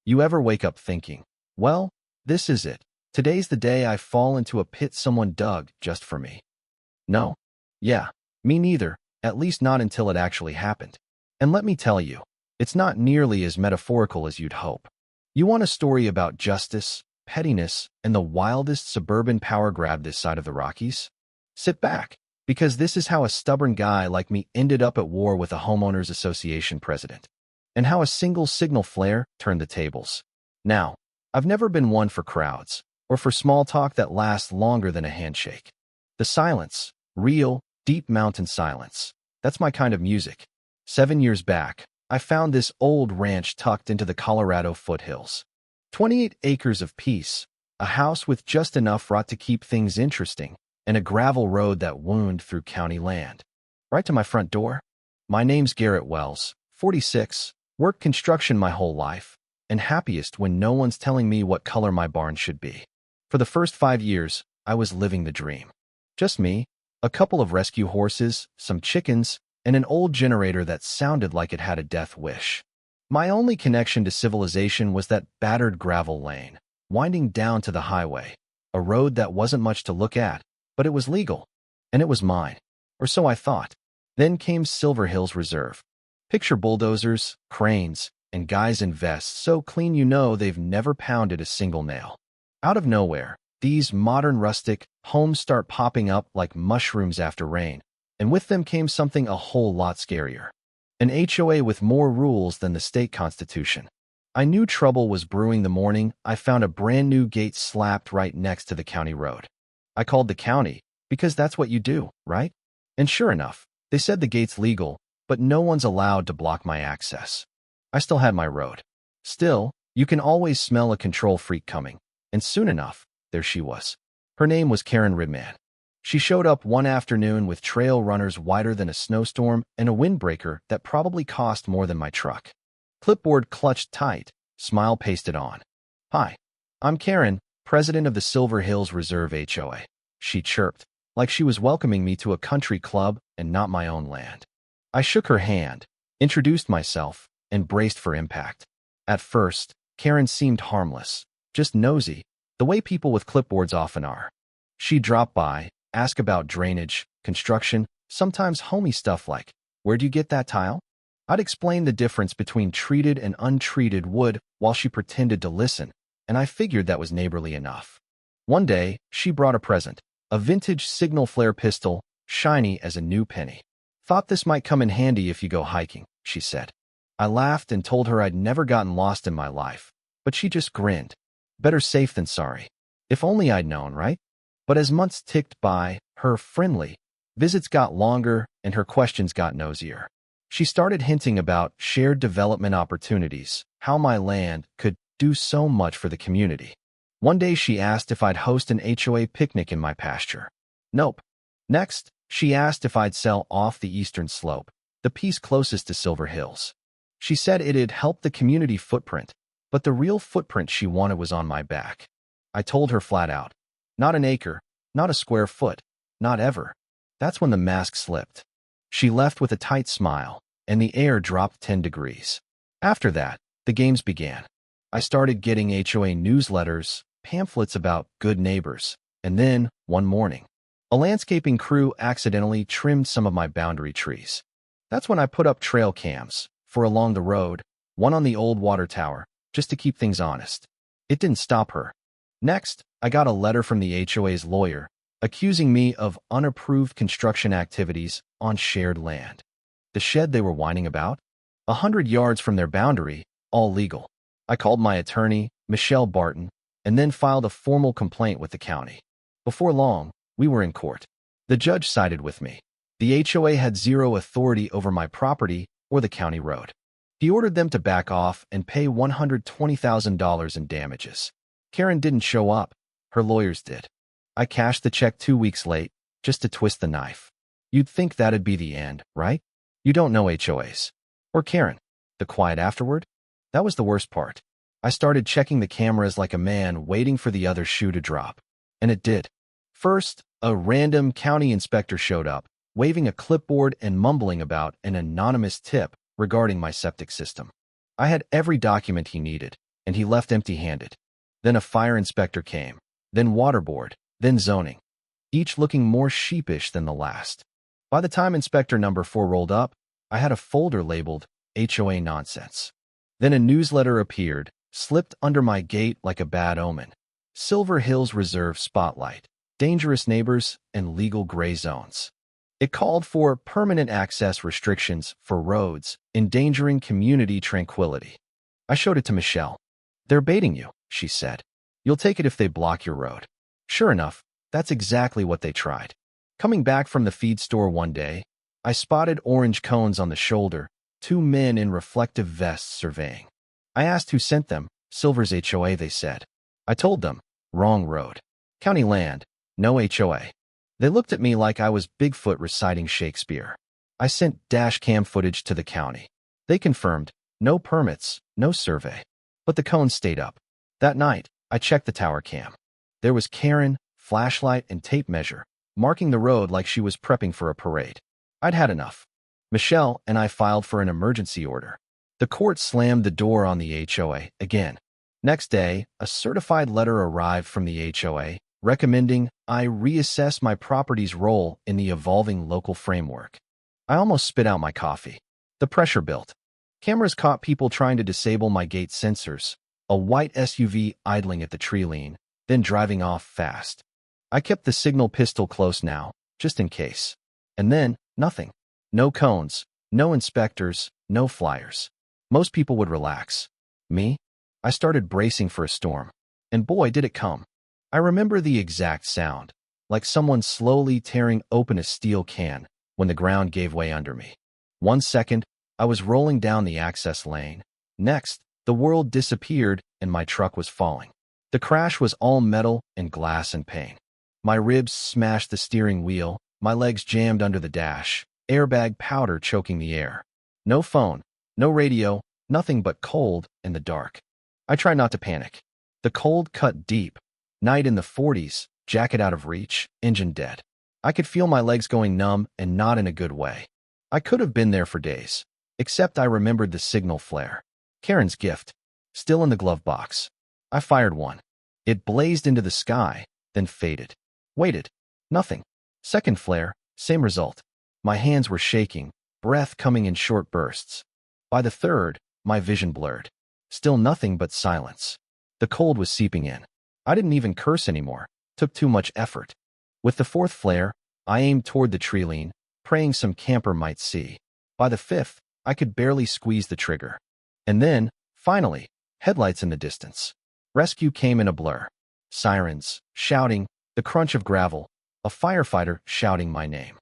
You ever wake up thinking, well, this is it. Today's the day I fall into a pit someone dug just for me? No. Yeah, me neither, at least not until it actually happened. And let me tell you, it's not nearly as metaphorical as you'd hope. You want a story about justice, pettiness, and the wildest suburban power grab this side of the Rockies? Sit back, because this is how a stubborn guy like me ended up at war with a homeowners association president, and how a single signal flare turned the tables. Now, I've never been one for crowds, or for small talk that lasts longer than a handshake. The silence, real, deep mountain silence, that's my kind of music. 7 years back, I found this old ranch tucked into the Colorado foothills. 28 acres of peace, a house with just enough rot to keep things interesting, and a gravel road that wound through county land. Right to my front door. My name's Garrett Wells, 46, worked construction my whole life, and happiest when no one's telling me what color my barn should be. For the first 5 years, I was living the dream. Just me, a couple of rescue horses, some chickens, and an old generator that sounded like it had a death wish. My only connection to civilization was that battered gravel lane, winding down to the highway, a road that wasn't much to look at, but it was legal, and it was mine, or so I thought. Then came Silver Hills Reserve. Picture bulldozers, cranes, and guys in vests so clean you know they've never pounded a single nail. Out of nowhere, these modern rustic homes start popping up like mushrooms after rain, and with them came something a whole lot scarier. An HOA with more rules than the state constitution. I knew trouble was brewing the morning I found a brand new gate slapped right next to the county road. I called the county, because that's what you do, right? And sure enough, they said the gate's legal, but no one's allowed to block my access. I still had my road. Still, you can always smell a control freak coming, and soon enough, there she was. Her name was Karen Ribman. She showed up one afternoon with trail runners wider than a snowstorm and a windbreaker that probably cost more than my truck. Clipboard clutched tight, smile pasted on. Hi, I'm Karen, president of the Silver Hills Reserve HOA, she chirped, like she was welcoming me to a country club and not my own land. I shook her hand, introduced myself, and braced for impact. At first, Karen seemed harmless, just nosy, the way people with clipboards often are. She'd drop by, ask about drainage, construction, sometimes homey stuff like, where'd you get that tile? I'd explain the difference between treated and untreated wood while she pretended to listen, and I figured that was neighborly enough. One day, she brought a present, a vintage signal flare pistol, shiny as a new penny. Thought this might come in handy if you go hiking, she said. I laughed and told her I'd never gotten lost in my life, but she just grinned. Better safe than sorry. If only I'd known, right? But as months ticked by, her friendly visits got longer and her questions got nosier. She started hinting about shared development opportunities, how my land could do so much for the community. One day she asked if I'd host an HOA picnic in my pasture. Nope. Next, she asked if I'd sell off the eastern slope, the piece closest to Silver Hills. She said it'd help the community footprint, but the real footprint she wanted was on my back. I told her flat out, not an acre, not a square foot, not ever. That's when the mask slipped. She left with a tight smile, and the air dropped 10 degrees. After that, the games began. I started getting HOA newsletters, pamphlets about good neighbors, and then, one morning, a landscaping crew accidentally trimmed some of my boundary trees. That's when I put up trail cams, for along the road, one on the old water tower, just to keep things honest. It didn't stop her. Next, I got a letter from the HOA's lawyer, accusing me of unapproved construction activities on shared land. The shed they were whining about? 100 yards from their boundary, all legal. I called my attorney, Michelle Barton, and then filed a formal complaint with the county. Before long, we were in court. The judge sided with me. The HOA had zero authority over my property or the county road. He ordered them to back off and pay $120,000 in damages. Karen didn't show up. Her lawyers did. I cashed the check 2 weeks late, just to twist the knife. You'd think that'd be the end, right? You don't know HOAs. Or Karen. The quiet afterward? That was the worst part. I started checking the cameras like a man waiting for the other shoe to drop. And it did. First, a random county inspector showed up, waving a clipboard and mumbling about an anonymous tip regarding my septic system. I had every document he needed, and he left empty-handed. Then a fire inspector came, then water board, then zoning, each looking more sheepish than the last. By the time inspector number 4 rolled up, I had a folder labeled HOA Nonsense. Then a newsletter appeared, slipped under my gate like a bad omen. Silver Hills Reserve Spotlight, Dangerous Neighbors, and Legal Gray Zones. It called for permanent access restrictions for roads, endangering community tranquility. I showed it to Michelle. "They're baiting you," she said. "You'll take it if they block your road." Sure enough, that's exactly what they tried. Coming back from the feed store one day, I spotted orange cones on the shoulder, 2 men in reflective vests surveying. I asked who sent them. "Silver's HOA," they said. I told them, "Wrong road. County land, no HOA." They looked at me like I was Bigfoot reciting Shakespeare. I sent dash cam footage to the county. They confirmed, no permits, no survey. But the cones stayed up. That night, I checked the tower cam. There was Karen, flashlight and tape measure, marking the road like she was prepping for a parade. I'd had enough. Michelle and I filed for an emergency order. The court slammed the door on the HOA again. Next day, a certified letter arrived from the HOA, recommending I reassess my property's role in the evolving local framework. I almost spit out my coffee. The pressure built. Cameras caught people trying to disable my gate sensors, a white SUV idling at the tree line, then driving off fast. I kept the signal pistol close now, just in case. And then, nothing. No cones, no inspectors, no flyers. Most people would relax. Me? I started bracing for a storm. And boy, did it come. I remember the exact sound, like someone slowly tearing open a steel can when the ground gave way under me. 1 second, I was rolling down the access lane. Next, the world disappeared and my truck was falling. The crash was all metal and glass and pain. My ribs smashed the steering wheel, my legs jammed under the dash, airbag powder choking the air. No phone, no radio, nothing but cold and the dark. I tried not to panic. The cold cut deep. Night in the 40s, jacket out of reach, engine dead. I could feel my legs going numb and not in a good way. I could have been there for days, except I remembered the signal flare. Karen's gift, still in the glove box. I fired one. It blazed into the sky, then faded. Waited. Nothing. Second flare, same result. My hands were shaking, breath coming in short bursts. By the third, my vision blurred. Still nothing but silence. The cold was seeping in. I didn't even curse anymore. Took too much effort. With the fourth flare, I aimed toward the tree line, praying some camper might see. By the fifth, I could barely squeeze the trigger. And then, finally, headlights in the distance. Rescue came in a blur. Sirens, shouting, the crunch of gravel, a firefighter shouting my name.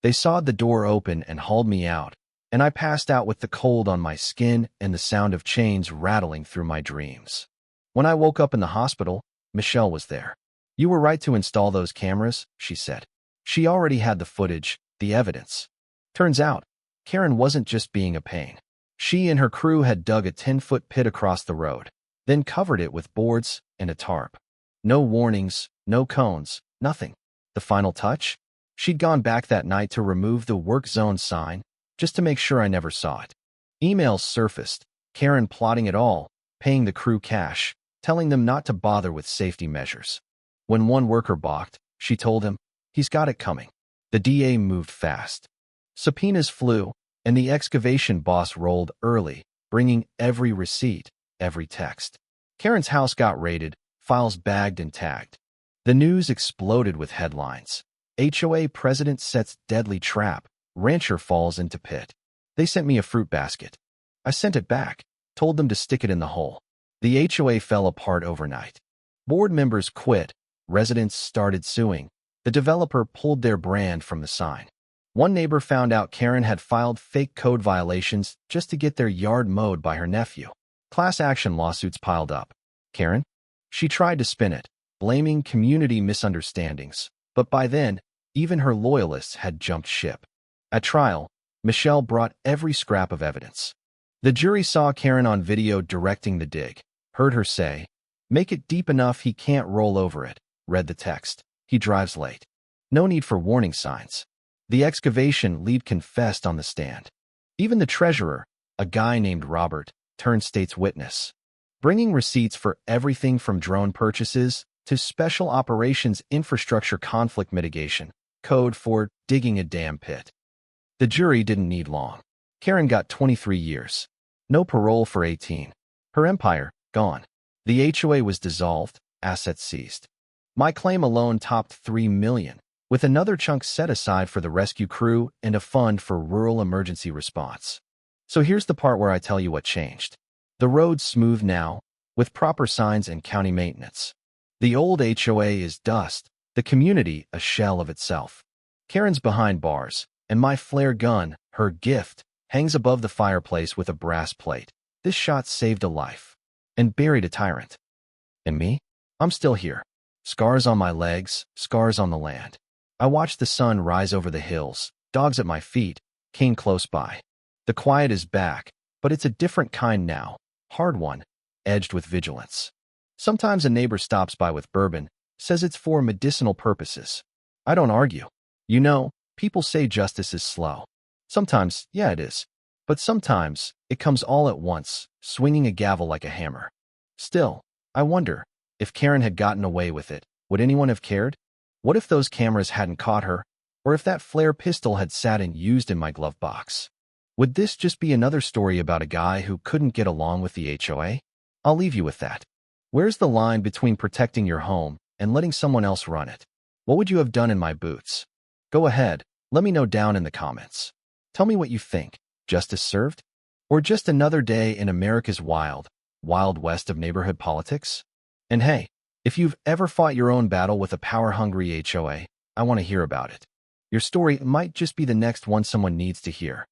They sawed the door open and hauled me out, and I passed out with the cold on my skin and the sound of chains rattling through my dreams. When I woke up in the hospital, Michelle was there. "You were right to install those cameras," she said. She already had the footage, the evidence. Turns out, Karen wasn't just being a pain. She and her crew had dug a 10-foot pit across the road, then covered it with boards and a tarp. No warnings, no cones, nothing. The final touch? She'd gone back that night to remove the work zone sign, just to make sure I never saw it. Emails surfaced, Karen plotting it all, paying the crew cash, telling them not to bother with safety measures. When one worker balked, she told him, "He's got it coming." The DA moved fast. Subpoenas flew, and the excavation boss rolled early, bringing every receipt, every text. Karen's house got raided, files bagged and tagged. The news exploded with headlines. HOA president sets deadly trap, rancher falls into pit. They sent me a fruit basket. I sent it back, told them to stick it in the hole. The HOA fell apart overnight. Board members quit, residents started suing. The developer pulled their brand from the sign. One neighbor found out Karen had filed fake code violations just to get their yard mowed by her nephew. Class action lawsuits piled up. Karen? She tried to spin it, blaming community misunderstandings, but by then, even her loyalists had jumped ship. At trial, Michelle brought every scrap of evidence. The jury saw Karen on video directing the dig, heard her say, "Make it deep enough he can't roll over it," read the text, "He drives late." No need for warning signs. The excavation lead confessed on the stand. Even the treasurer, a guy named Robert, turned state's witness. bringing receipts for everything from drone purchases to special operations infrastructure conflict mitigation, code for digging a damn pit. The jury didn't need long. Karen got 23 years. No parole for 18. Her empire, gone. The HOA was dissolved, assets seized. My claim alone topped $3 million, with another chunk set aside for the rescue crew and a fund for rural emergency response. So here's the part where I tell you what changed. The road's smooth now, with proper signs and county maintenance. The old HOA is dust, the community a shell of itself. Karen's behind bars, and my flare gun, her gift, hangs above the fireplace with a brass plate. This shot saved a life and buried a tyrant. And me? I'm still here. Scars on my legs, scars on the land. I watched the sun rise over the hills, dogs at my feet, came close by. The quiet is back, but it's a different kind now, hard one, edged with vigilance. Sometimes a neighbor stops by with bourbon, says it's for medicinal purposes. I don't argue. You know, people say justice is slow. Sometimes, yeah, it is. But sometimes, it comes all at once, swinging a gavel like a hammer. Still, I wonder, if Karen had gotten away with it, would anyone have cared? What if those cameras hadn't caught her? Or if that flare pistol had sat and used in my glove box? Would this just be another story about a guy who couldn't get along with the HOA? I'll leave you with that. Where's the line between protecting your home and letting someone else run it? What would you have done in my boots? Go ahead, let me know down in the comments. Tell me what you think. Justice served? Or just another day in America's wild, wild west of neighborhood politics? And hey, if you've ever fought your own battle with a power-hungry HOA, I want to hear about it. Your story might just be the next one someone needs to hear.